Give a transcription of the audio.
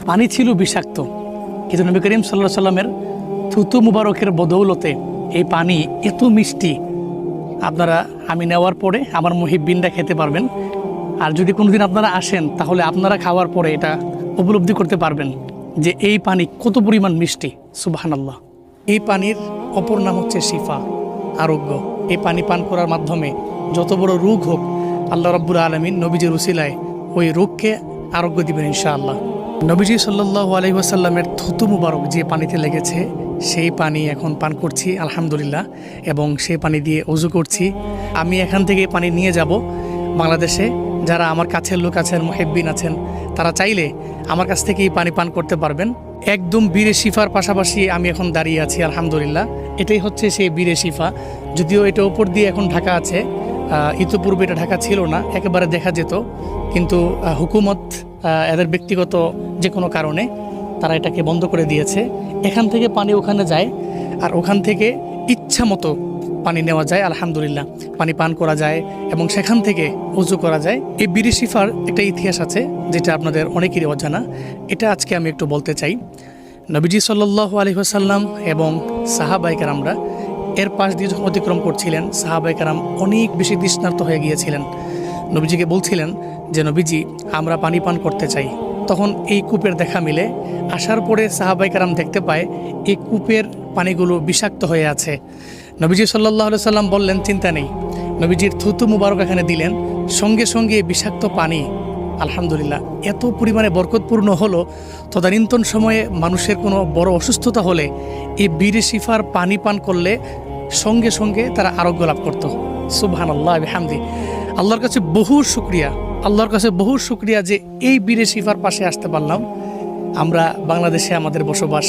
পানি ছিল বিষাক্ত, কিন্তু নবী করিম সাল্লাল্লাহু আলাইহি সাল্লামের থুতু মুবারকের বদৌলতে এই পানি এত মিষ্টি। আপনারা আমি নেওয়ার পরে আমার মুহিব্বিনরা খেতে পারবেন। আর যদি কোনোদিন আপনারা আসেন তাহলে আপনারা খাওয়ার পরে এটা উপলব্ধি করতে পারবেন যে এই পানি কত পরিমাণ মিষ্টি। সুবহানাল্লাহ। এই পানির অপর নাম হচ্ছে শিফা, আরোগ্য। এই পানি পান করার মাধ্যমে যত বড় রোগ হোক আল্লাহ রাব্বুল আলামিন নবীজির উসিলায় ওই রোগকে আরোগ্য দিবেন ইনশাআল্লাহ। নবীজি সাল্লাল্লাহু আলাইহি ওয়াসাল্লামের থুতু মুবারক যে পানিতে লেগেছে সেই পানি এখন পান করছি আলহামদুলিল্লাহ, এবং সেই পানি দিয়ে ওযু করছি। আমি এখান থেকে পানি নিয়ে যাব বাংলাদেশে। যারা আমার কাছের লোক আছেন, মুহিব্বিন আছেন, তারা চাইলে আমার কাছ থেকেই পানি পান করতে পারবেন। একদম বীরে শিফার পাশাপাশি আমি এখন দাঁড়িয়ে আছি আলহামদুলিল্লাহ। এটাই হচ্ছে সেই বীরে শিফা। যদিও এটা উপর দিয়ে এখন ঢাকা আছে, ইতিপূর্বে এটা ঢাকা ছিল না, একেবারে দেখা যেত, কিন্তু হুকুমত এদের ব্যক্তিগত যে কোনো কারণে তারা এটাকে বন্ধ করে দিয়েছে। এখান থেকে পানি ওখানে যায়, আর ওখান থেকে ইচ্ছা মতো পানি নেওয়া যায় আলহামদুলিল্লাহ, পানি পান করা যায় এবং সেখান থেকে ওযু করা যায়। এই বীরে শিফার একটা ইতিহাস আছে যেটা আপনাদের অনেকেরই অজানা, এটা আজকে আমি একটু বলতে চাই। নবীজি সাল্লাল্লাহু আলাইহি ওয়াসাল্লাম এবং সাহাবায়ে কেরামরা এর পাশ দিয়ে যখন অতিক্রম করছিলেন, সাহাবায়ে কেরাম অনেক বেশি তৃষ্ণার্ত হয়ে গিয়েছিলেন। নবীজিকে বলছিলেন যে নবীজি আমরা পানি পান করতে চাই। তখন এই কূপের দেখা মিলে। আসার পরে সাহাবায়ে কেরাম দেখতে পায় এই কূপের পানিগুলো বিষাক্ত হয়ে আছে। নবীজি সাল্লাল্লাহু আলাইহি সাল্লাম বললেন চিন্তা নেই। নবীজির থুতু মুবারক এখানে দিলেন, সঙ্গে সঙ্গে বিষাক্ত পানি আলহামদুলিল্লাহ এত পরিমাণে বরকতপূর্ণ হলো, তদানীন্তন সময়ে মানুষের কোনো বড় অসুস্থতা হলে এই বীরে শিফার পানি পান করলে সঙ্গে সঙ্গে তারা আরোগ্য লাভ করত। সুবহানাল্লাহ বিহামদি। আল্লাহর কাছে বহু শুকরিয়া, আল্লাহর কাছে বহু শুকরিয়া যে এই বীরে শিফার পাশে আসতে পারলাম। আমরা বাংলাদেশে আমাদের বসবাস।